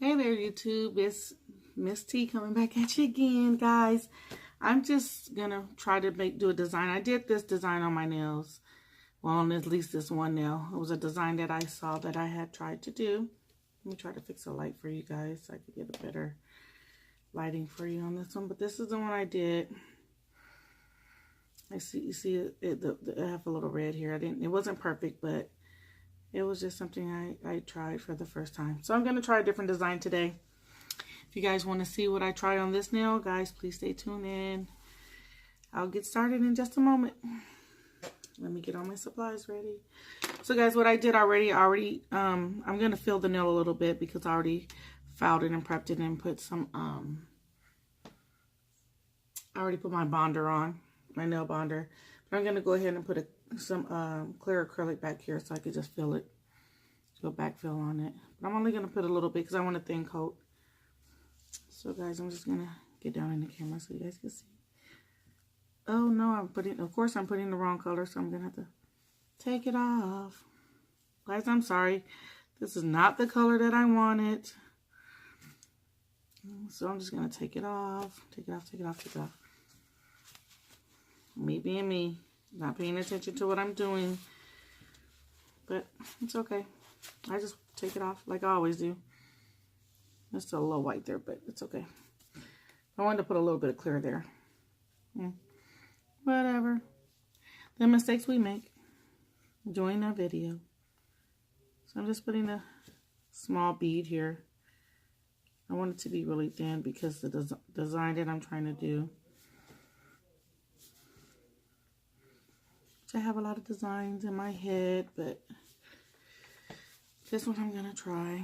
Hey there, YouTube. It's Miss T coming back at you again, guys. I'm just gonna try to do a design. I did this design on my nails. Well, on at least this one nail. It was a design that I saw that I had tried to do. Let me try to fix a light for you guys so I could get a better lighting for you on this one. But this is the one I did. You see I have a little red here. It wasn't perfect, but it was just something I tried for the first time. So I'm going to try a different design today. If you guys want to see what I tried on this nail, guys, please stay tuned in. I'll get started in just a moment. Let me get all my supplies ready. So guys, what I did already, I'm going to fill the nail a little bit because I already filed it and prepped it and put some, I already put my bonder on, my nail bonder. But I'm going to go ahead and put some clear acrylic back here so I could just fill it. Do a backfill on it. But I'm only going to put a little bit because I want a thin coat. So guys, I'm just going to get down in the camera so you guys can see. Oh no, of course I'm putting the wrong color, so I'm going to have to take it off. Guys, I'm sorry. This is not the color that I wanted. So I'm just going to take it off. Take it off, take it off, take it off. Me being me. Not paying attention to what I'm doing. But it's okay. I just take it off like I always do. There's still a little white there, but it's okay. I wanted to put a little bit of clear there. Whatever. The mistakes we make. Enjoying the video. So I'm just putting a small bead here. I want it to be really thin because the design that I'm trying to do. I have a lot of designs in my head, but this one I'm going to try.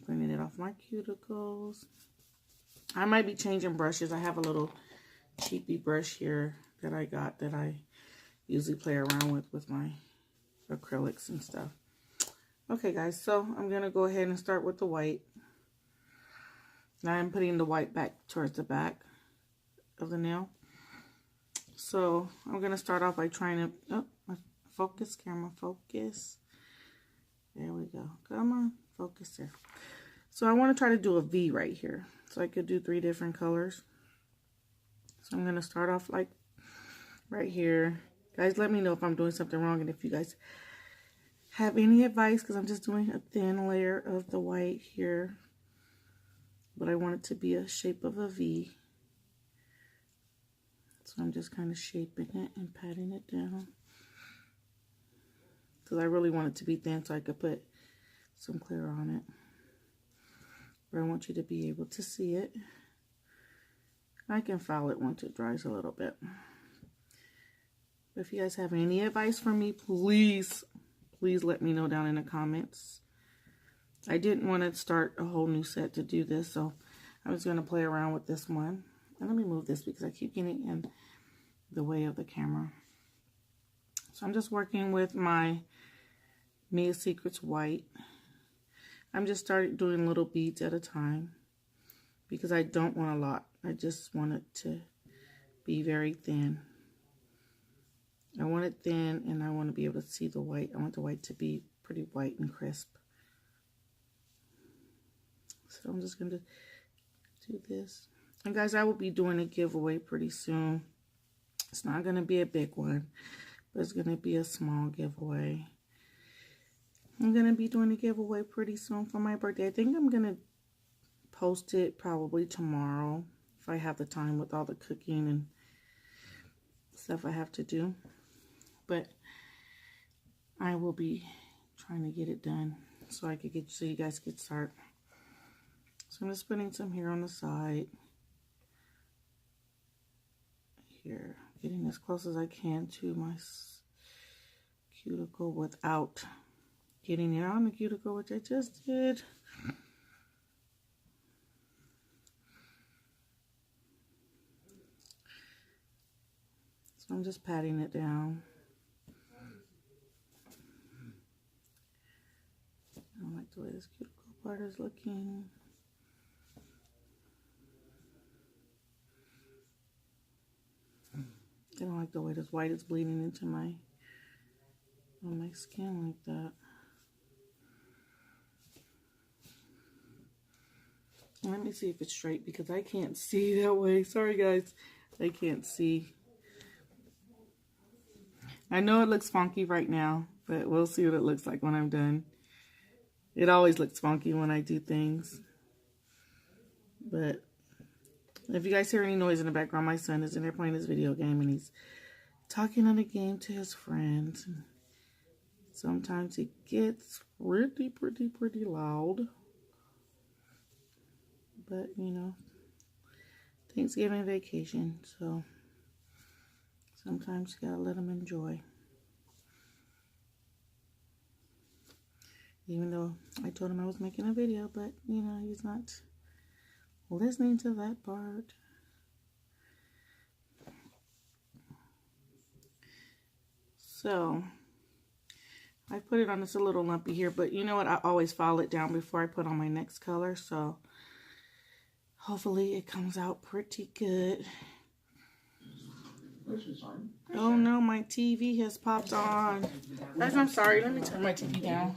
Cleaning it off my cuticles. I might be changing brushes. I have a little cheapy brush here that I got that I usually play around with my acrylics and stuff. Okay, guys, so I'm going to go ahead and start with the white. Now I'm putting the white back towards the back of the nail. So I'm going to start off by trying to, focus, camera, focus. There we go. Come on, focus there. So I want to try to do a V right here. So I could do 3 different colors. So I'm going to start off like right here. Guys, let me know if I'm doing something wrong and if you guys have any advice, because I'm just doing a thin layer of the white here. But I want it to be a shape of a V. So I'm just kind of shaping it and patting it down. Because I really want it to be thin so I could put some clear on it. But I want you to be able to see it. I can file it once it dries a little bit. But if you guys have any advice for me, please let me know down in the comments. I didn't want to start a whole new set to do this, so I was going to play around with this one. And let me move this because I keep getting in the way of the camera. So I'm just working with my Mia Secrets white. I'm just starting doing little beads at a time because I don't want a lot. I just want it to be very thin. I want it thin and I want to be able to see the white. I want the white to be pretty white and crisp. So I'm just going to do this. And guys, I will be doing a giveaway pretty soon. It's not going to be a big one, but it's going to be a small giveaway. I'm going to be doing a giveaway pretty soon for my birthday. I think I'm going to post it probably tomorrow if I have the time with all the cooking and stuff I have to do. But I will be trying to get it done so you guys could start. So I'm just putting some here on the side. Here, getting as close as I can to my cuticle without getting it on the cuticle, which I just did. So I'm just patting it down. I don't like the way this cuticle part is looking. I don't like the way this white is bleeding into on my skin like that. Let me see if it's straight because I can't see that way. Sorry, guys. I can't see. I know it looks funky right now, but we'll see what it looks like when I'm done. It always looks funky when I do things. But if you guys hear any noise in the background, my son is in there playing his video game and he's talking on the game to his friends. Sometimes it gets pretty loud. But, you know, Thanksgiving vacation, so sometimes you gotta let them enjoy. Even though I told him I was making a video, but, you know, he's not listening to that part. So, I put it on, it's a little lumpy here, but you know what? I always file it down before I put on my next color, so hopefully it comes out pretty good. Oh no, my TV has popped on. Guys, I'm sorry. Let me turn my TV down.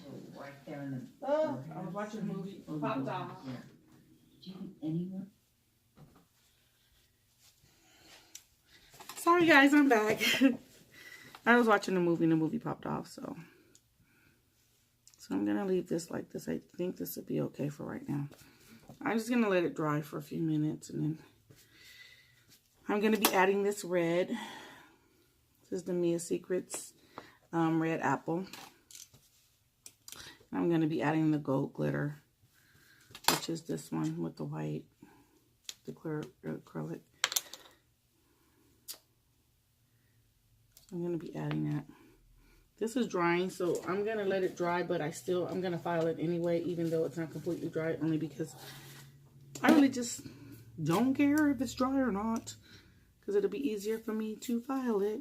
Oh, I was watching a movie. It popped off. Sorry guys, I'm back. I was watching a movie and the movie popped off, so I'm gonna leave this like this. I think this would be okay for right now. I'm just gonna let it dry for a few minutes and then I'm gonna be adding this red. This is the Mia Secrets red apple. I'm gonna be adding the gold glitter, which is this one with the white, the clear acrylic. I'm going to be adding that. This is drying, so I'm going to let it dry, but I'm going to file it anyway, even though it's not completely dry, only because I really just don't care if it's dry or not, because it'll be easier for me to file it.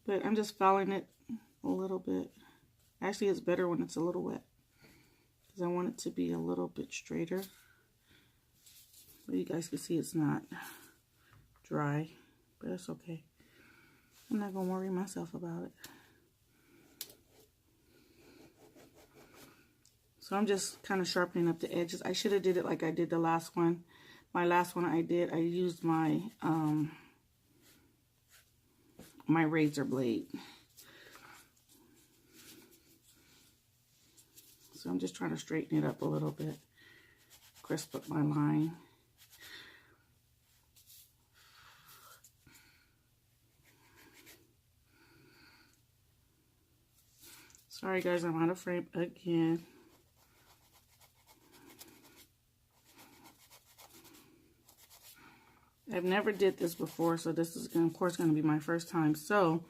But I'm just filing it a little bit. Actually, it's better when it's a little wet, because I want it to be a little bit straighter. But you guys can see it's not dry, but it's okay. I'm not going to worry myself about it. So I'm just kind of sharpening up the edges. I should have did it like I did the last one. My last one I used my my razor blade. So I'm just trying to straighten it up a little bit. Crisp up my line. Sorry guys, I'm out of frame again. I've never did this before, so this is of course going to be my first time. So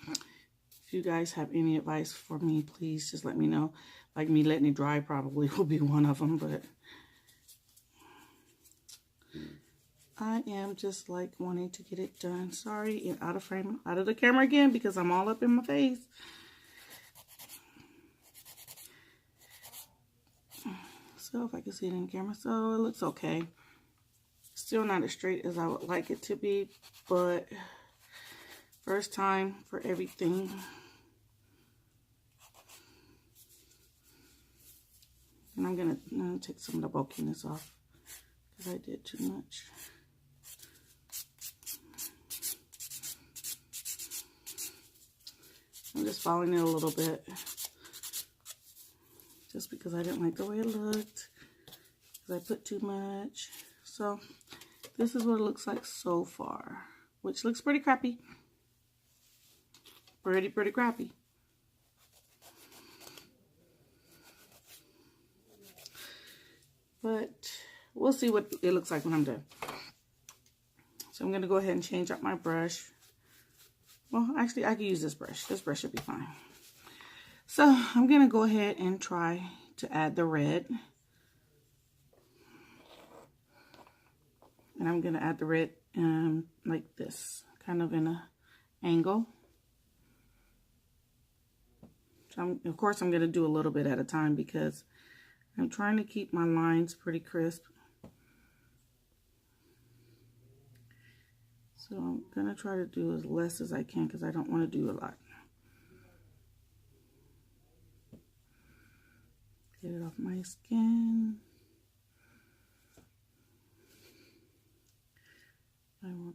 if you guys have any advice for me, please just let me know. Like me letting it dry probably will be one of them, but I am just like wanting to get it done. Sorry, and out of frame, out of the camera again because I'm all up in my face. So if I can see it in camera, so it looks okay. Still not as straight as I would like it to be, but first time for everything. And I'm gonna take some of the bulkiness off because I did too much. I'm just following it a little bit. Just because I didn't like the way it looked. Because I put too much. So, this is what it looks like so far. Which looks pretty crappy. Pretty crappy. But, we'll see what it looks like when I'm done. So, I'm going to go ahead and change up my brush. Well, actually, I can use this brush. This brush should be fine. So, I'm going to go ahead and try to add the red. And I'm going to add the red like this, kind of in an angle. So of course, I'm going to do a little bit at a time because I'm trying to keep my lines pretty crisp. So I'm going to try to do as less as I can because I don't want to do a lot. Get it off my skin.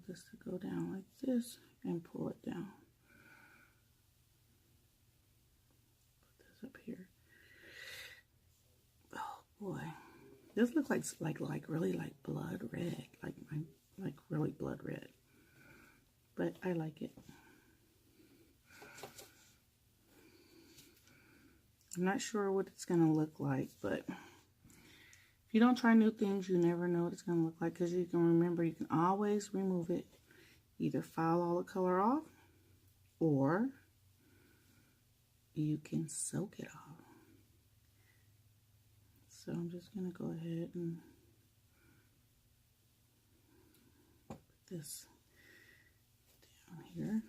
this to go down like this and pull it down. Put this up here. Oh boy, this looks like really like blood red, like really blood red. But I like it. I'm not sure what it's gonna look like, but if you don't try new things, you never know what it's gonna look like. Because you can remember, you can always remove it. Either file all the color off, or you can soak it off. So I'm just gonna go ahead and put this down here.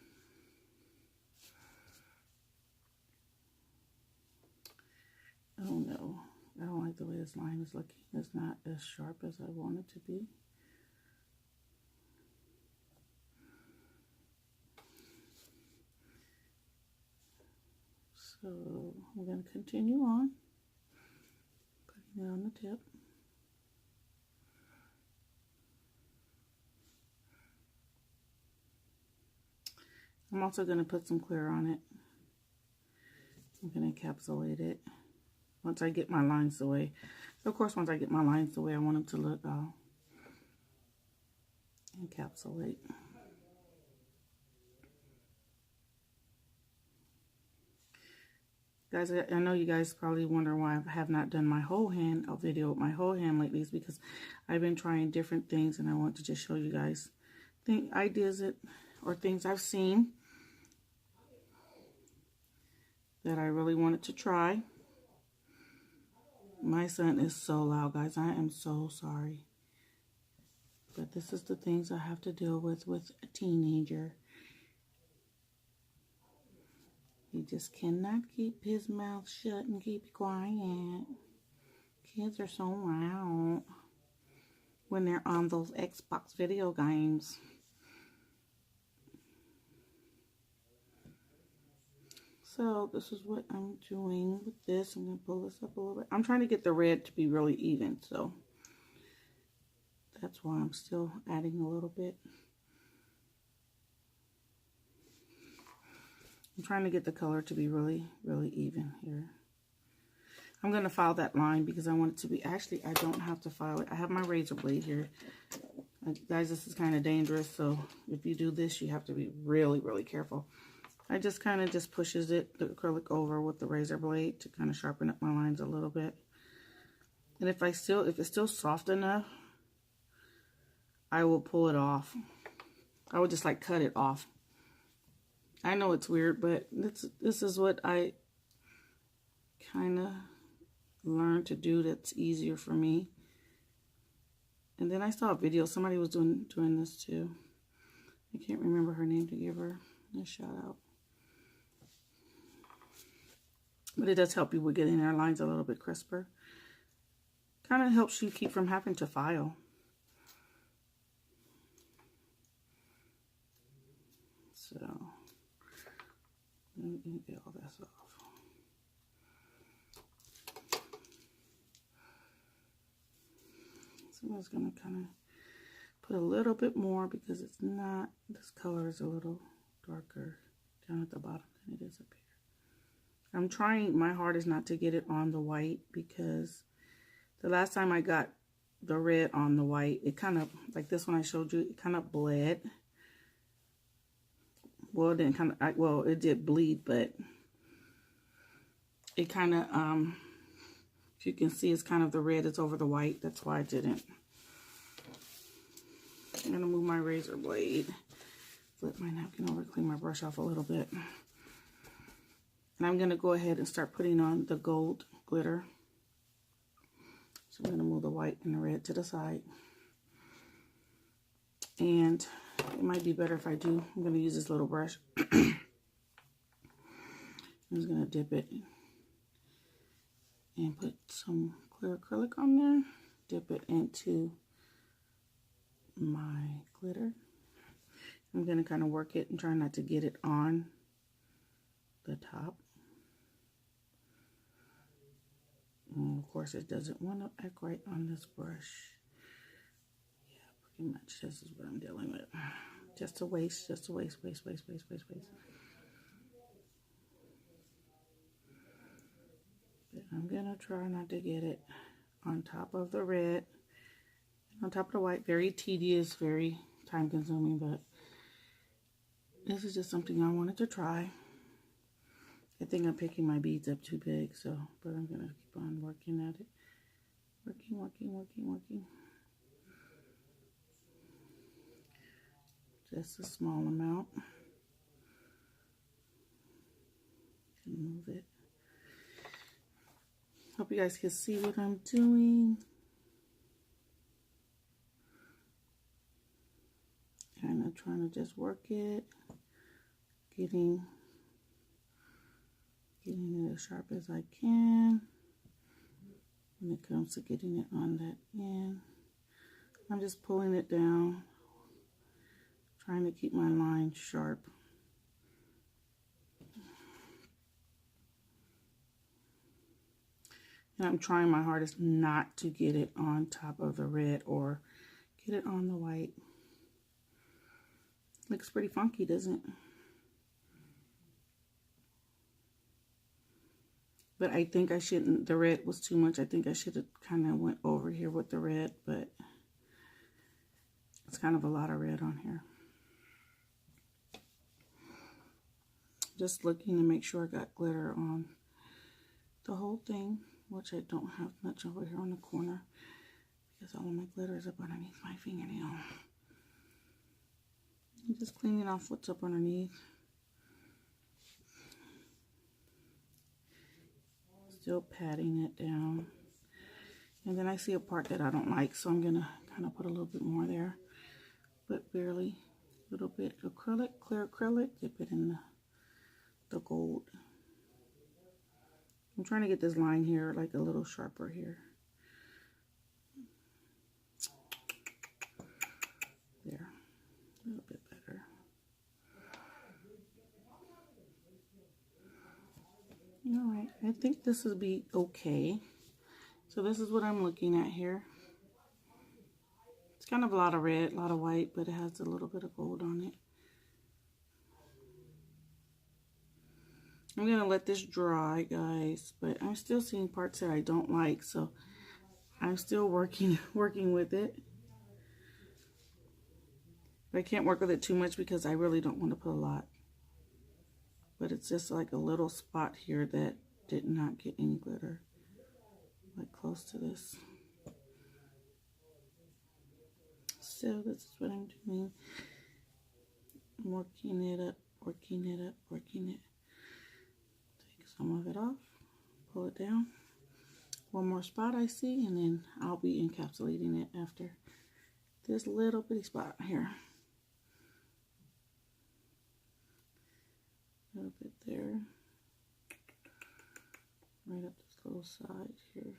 Oh no, I don't like the way this line is looking. It's not as sharp as I want it to be. So I'm going to continue on, putting it on the tip. I'm also going to put some clear on it. I'm going to encapsulate it once I get my lines away. Of course, once I get my lines away, I want them to look encapsulate. Guys, I know you guys probably wonder why I have not done my whole hand, a video with my whole hand lately. It's because I've been trying different things, and I want to just show you guys ideas or things I've seen that I really wanted to try. My son is so loud, guys. I am so sorry. But this is the things I have to deal with a teenager. He just cannot keep his mouth shut and keep quiet. Kids are so loud when they're on those Xbox video games. So this is what I'm doing with this. I'm going to pull this up a little bit. I'm trying to get the red to be really even, so that's why I'm still adding a little bit. I'm trying to get the color to be really, really even here. I'm going to file that line because I want it to be, actually, I don't have to file it. I have my razor blade here. Guys, this is kind of dangerous, so if you do this, you have to be really, really careful. I just kind of just pushes it, the acrylic over with the razor blade to kind of sharpen up my lines a little bit. And if it's still soft enough, I will pull it off. I would just like cut it off. I know it's weird, but this is what I kind of learned to do that's easier for me. And then I saw a video, somebody was doing this too. I can't remember her name to give her a shout out. But it does help you with getting our lines a little bit crisper. Kind of helps you keep from having to file. So, let me get all this off. So I'm just going to kind of put a little bit more because it's not, this color is a little darker down at the bottom than it is up here. I'm trying my hardest not to get it on the white because the last time I got the red on the white, it kind of, like this one I showed you, it kind of bled. Well, it didn't kind of, well, it did bleed, but it kind of, if you can see, it's kind of the red is over the white. That's why I didn't. I'm going to move my razor blade, flip my napkin over, clean my brush off a little bit. And I'm going to go ahead and start putting on the gold glitter. So I'm going to move the white and the red to the side. And it might be better if I do. I'm going to use this little brush. I'm just going to dip it and put some clear acrylic on there. Dip it into my glitter. I'm going to kind of work it and try not to get it on the top. And of course, it doesn't want to act right on this brush. Yeah, pretty much this is what I'm dealing with. Just a waste, waste. But I'm gonna try not to get it on top of the red, on top of the white. Very tedious, very time consuming, but this is just something I wanted to try. I think I'm picking my beads up too big, so, but I'm gonna keep on working at it. Working. Just a small amount. Move it. Hope you guys can see what I'm doing. Kind of trying to just work it, getting it as sharp as I can. When it comes to getting it on that end, I'm just pulling it down, trying to keep my line sharp. And I'm trying my hardest not to get it on top of the red or get it on the white. Looks pretty funky, doesn't it? But I think I shouldn't, the red was too much. I think I should have kind of went over here with the red, but it's kind of a lot of red on here. Just looking to make sure I got glitter on the whole thing, which I don't have much over here on the corner because all of my glitter is up underneath my fingernail. I'm just cleaning off what's up underneath. Still patting it down. And then I see a part that I don't like, so I'm gonna kind of put a little bit more there, but barely. A little bit acrylic, clear acrylic, dip it in the gold. I'm trying to get this line here like a little sharper here. There, a little bit better. All right, I think this will be okay. So this is what I'm looking at here. It's kind of a lot of red, a lot of white, but it has a little bit of gold on it. I'm going to let this dry, guys, but I'm still seeing parts that I don't like, so I'm still working with it. But I can't work with it too much because I really don't want to put a lot. But it's just like a little spot here that did not get any glitter, like close to this. So this is what I'm doing. I'm working it up, working it. Take some of it off, pull it down. One more spot I see, and then I'll be encapsulating it after this little bitty spot here. A little bit there. Right up this little side here.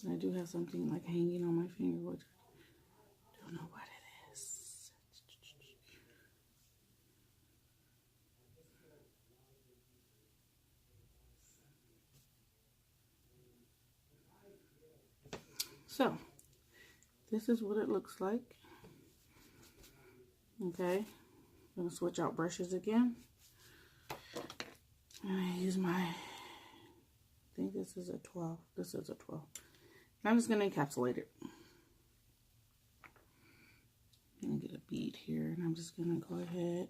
And I do have something like hanging on my finger, which I don't know what it is. So, this is what it looks like. Okay, I'm going to switch out brushes again. And I use my, I think this is a 12. This is a 12. And I'm just going to encapsulate it. I'm going to get a bead here, and I'm just going to go ahead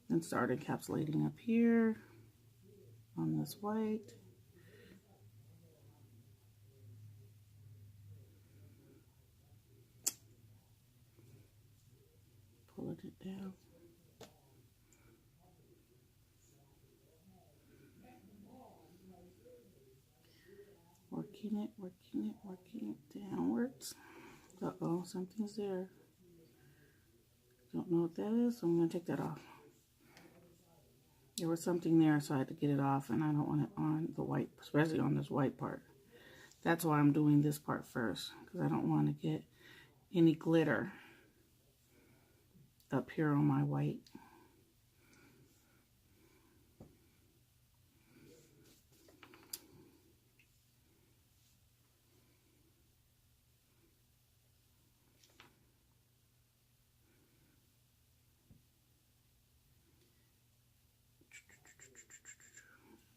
and start encapsulating up here on this white. Pulling it down. Working it downwards. Uh-oh, something's there. Don't know what that is, so I'm going to take that off. There was something there, so I had to get it off, and I don't want it on the white, especially on this white part. That's why I'm doing this part first, because I don't want to get any glitter up here on my white.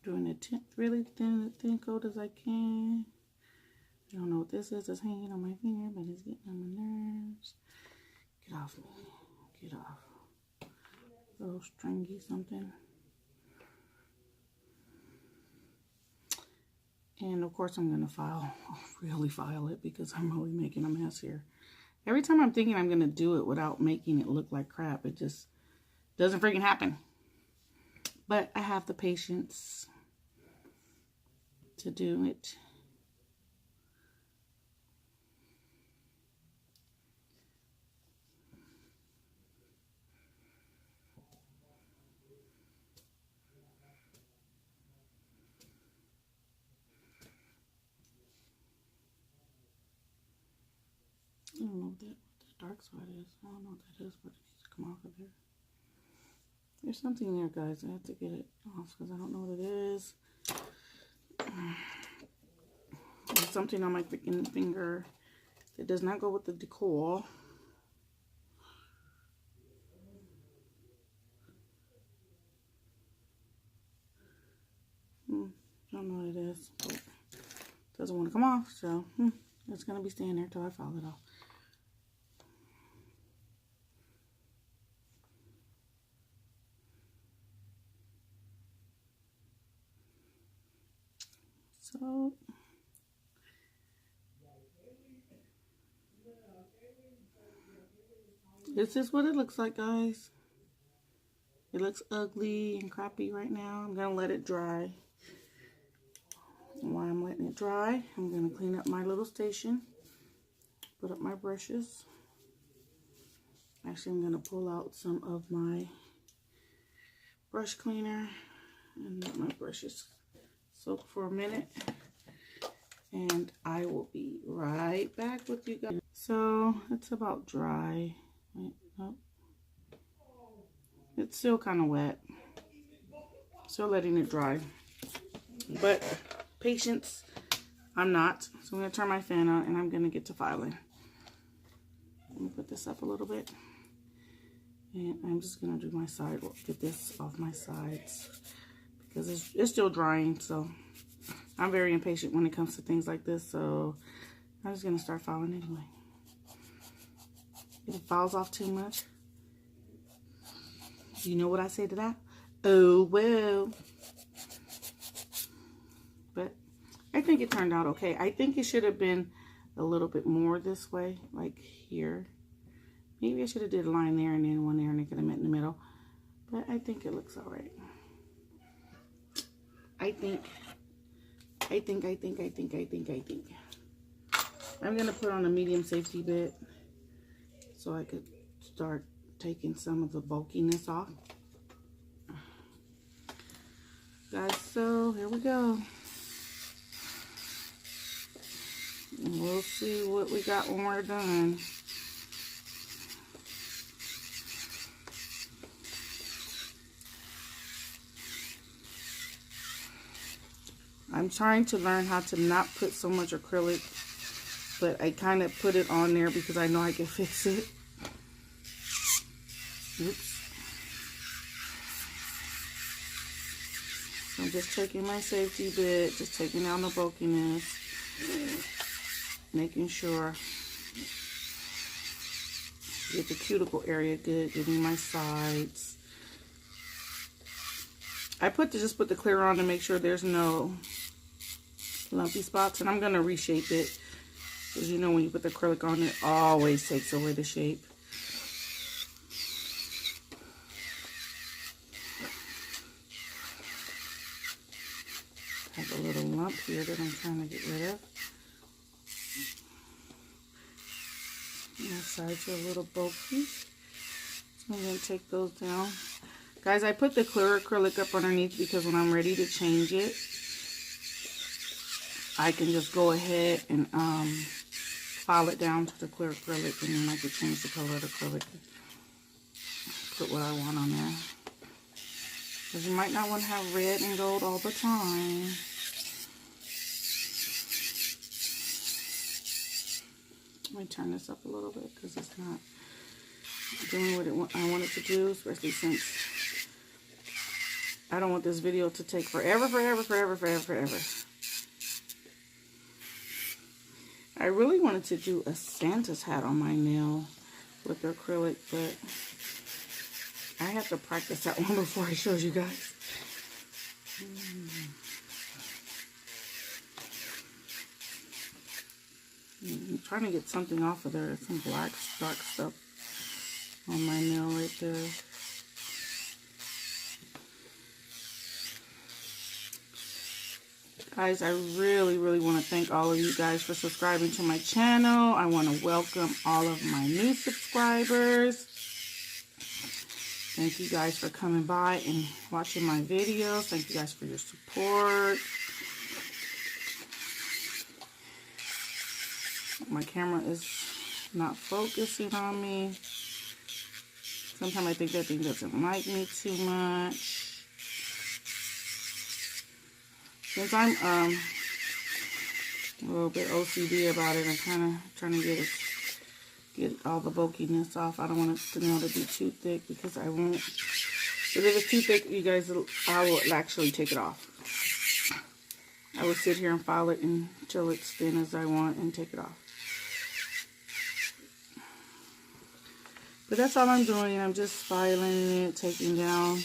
Doing it really thin coat as I can. I don't know what this is. It's hanging on my finger, but it's getting on my nerves. Get off me. Get off. Little stringy something. And of course I'm going to really file it because I'm really making a mess here. Every time I'm thinking I'm going to do it without making it look like crap, it just doesn't freaking happen. But I have the patience to do it. I don't know what that dark spot is. I don't know what that is, but it needs to come off of there. There's something there, guys. I have to get it off because I don't know what it is. There's something on my freaking finger that does not go with the decor. I don't know what it is, but it doesn't want to come off, so it's going to be staying there till I file it off. So, this is what it looks like, guys. It looks ugly and crappy right now. I'm going to let it dry. And while I'm letting it dry, I'm going to clean up my little station. Put up my brushes. Actually, I'm going to pull out some of my brush cleaner and let my brushes soak for a minute. And I will be right back with you guys. So, it's about dry. Wait, oh. It's still kind of wet. Still letting it dry. But patience, I'm not. So I'm going to turn my fan on and I'm going to get to filing. Let me put this up a little bit. And I'm just going to do my side, get this off my sides. Because it's still drying, so I'm very impatient when it comes to things like this. So I'm just going to start filing anyway. If it falls off too much, you know what I say to that? Oh, well. But I think it turned out okay. I think it should have been a little bit more this way, like here. Maybe I should have did a line there and then one there and it could have met in the middle. But I think it looks all right. I think. I'm going to put on a medium safety bit so I could start taking some of the bulkiness off. Guys, so here we go. And we'll see what we got when we're done. I'm trying to learn how to not put so much acrylic, but I kind of put it on there because I know I can fix it. Oops. I'm just taking my safety bit, just taking down the bulkiness, making sure get the cuticle area good, giving my sides. I just put the clear on to make sure there's no lumpy spots, and I'm going to reshape it, because you know when you put the acrylic on, it always takes away the shape. I have a little lump here that I'm trying to get rid of. My sides are a little bulky, so I'm going to take those down. Guys, I put the clear acrylic up underneath because when I'm ready to change it, I can just go ahead and file it down to the clear acrylic, and then I can change the color of the acrylic. Put what I want on there. Because you might not want to have red and gold all the time. Let me turn this up a little bit because it's not doing what I want it to do, especially since I don't want this video to take forever. I really wanted to do a Santa's hat on my nail with acrylic, but I have to practice that one before I show you guys. I'm trying to get something off of there. Some black dark stuff on my nail right there. Guys, I really want to thank all of you guys for subscribing to my channel. I want to welcome all of my new subscribers. Thank you guys for coming by and watching my videos. Thank you guys for your support. My camera is not focusing on me. Sometimes I think that thing doesn't like me too much. Since I'm a little bit OCD about it, I'm kind of trying to get all the bulkiness off. I don't want the nail to be too thick because I won't. If it's too thick, you guys, I will actually take it off. I will sit here and file it until it's thin as I want and take it off. But that's all I'm doing. I'm just filing it, taking down.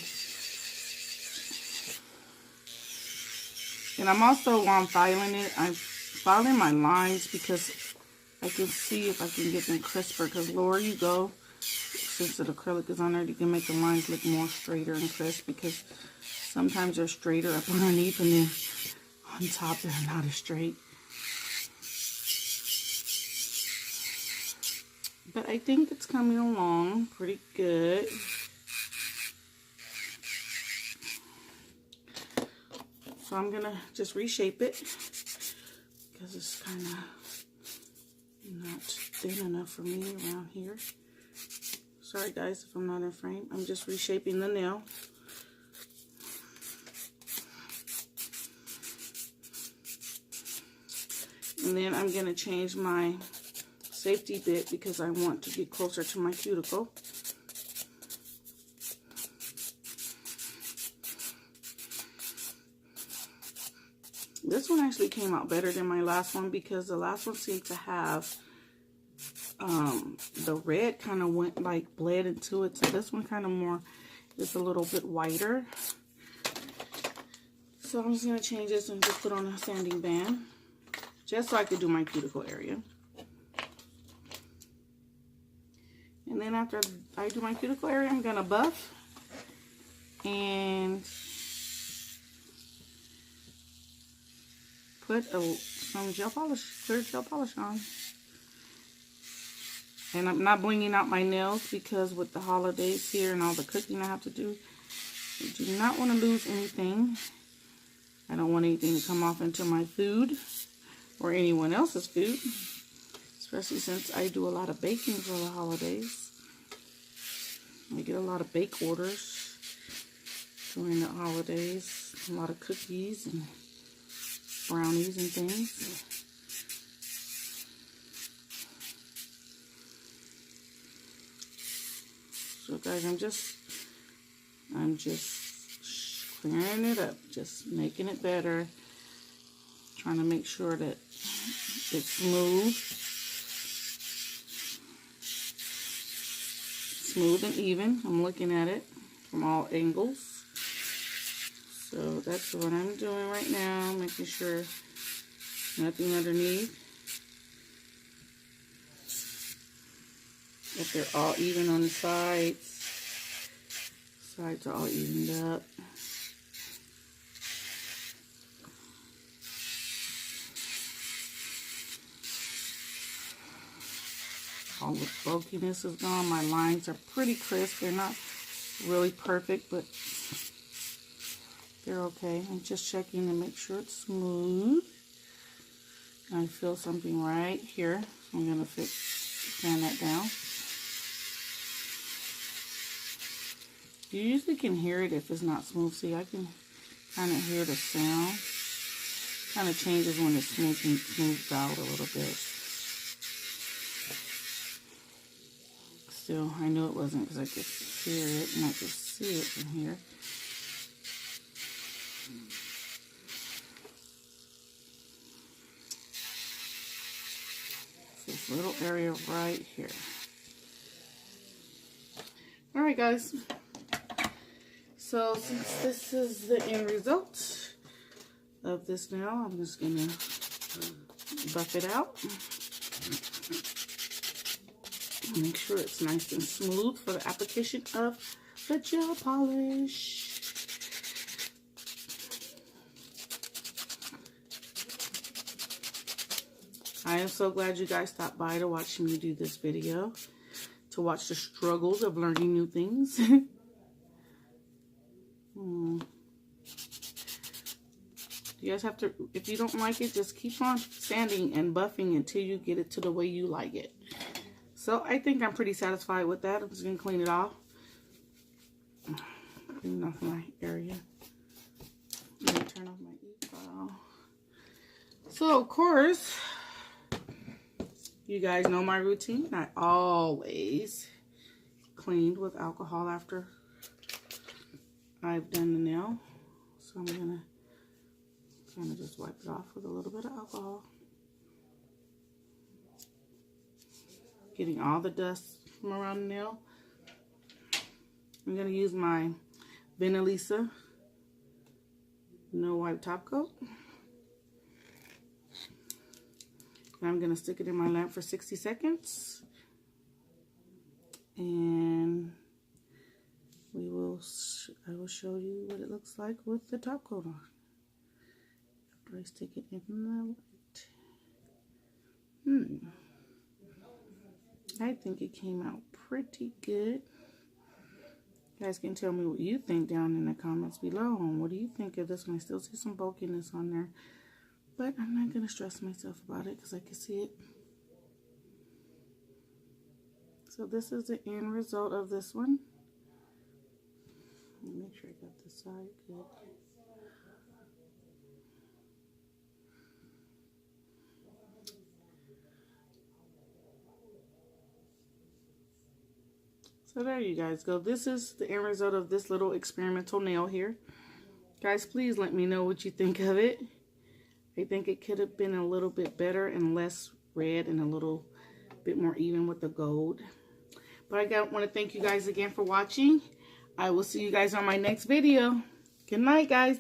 And I'm also, while I'm filing it, I'm filing my lines because I can see if I can get them crisper. Because the lower you go, since the acrylic is on there, you can make the lines look more straighter and crisp. Because sometimes they're straighter up underneath and then on top they're not as straight. But I think it's coming along pretty good. So I'm going to just reshape it because it's kind of not thin enough for me around here. Sorry guys if I'm not in frame. I'm just reshaping the nail. And then I'm going to change my safety bit because I want to get closer to my cuticle. This one actually came out better than my last one because the last one seemed to have the red kind of went like bled into it. So this one kind of more is a little bit whiter. So I'm just going to change this and just put on a sanding band just so I could do my cuticle area. And then after I do my cuticle area, I'm going to buff and put some gel polish, clear gel polish on. And I'm not blinging out my nails because with the holidays here and all the cooking I have to do, I do not want to lose anything. I don't want anything to come off into my food or anyone else's food, especially since I do a lot of baking for the holidays. I get a lot of bake orders during the holidays, a lot of cookies and brownies and things. So guys, I'm just clearing it up, just making it better, trying to make sure that it's smooth and even. I'm looking at it from all angles. So that's what I'm doing right now, making sure nothing underneath. That they're all even on the sides. Sides are all evened up. All the bulkiness is gone. My lines are pretty crisp. They're not really perfect, but they're okay. I'm just checking to make sure it's smooth. I feel something right here. I'm going to fan that down. You usually can hear it if it's not smooth. See, I can kind of hear the sound. Kind of changes when it's smoothed out a little bit. Still, I knew it wasn't because I could hear it and I could see it from here. This little area right here. Alright guys, so since this is the end result of this now, I'm just going to buff it out. Make sure it's nice and smooth for the application of the gel polish. I am so glad you guys stopped by to watch me do this video, to watch the struggles of learning new things. You guys have to, if you don't like it, just keep on sanding and buffing until you get it to the way you like it. So I think I'm pretty satisfied with that. I'm just going to clean it off. Clean off my area. Let me turn off my e-file. So of course, you guys know my routine. I always cleaned with alcohol after I've done the nail. So I'm going to kind of just wipe it off with a little bit of alcohol. Getting all the dust from around the nail. I'm going to use my Benelisa No Wipe Top Coat. And I'm going to stick it in my lamp for 60 seconds. And I will show you what it looks like with the top coat on. After I stick it in the light. I think it came out pretty good. You guys can tell me what you think down in the comments below. What do you think of this one? I still see some bulkiness on there. But I'm not going to stress myself about it because I can see it. So this is the end result of this one. Let me make sure I got this side good. So there you guys go. This is the end result of this little experimental nail here. Guys, please let me know what you think of it. I think it could have been a little bit better and less red and a little bit more even with the gold. But I want to thank you guys again for watching. I will see you guys on my next video. Good night, guys.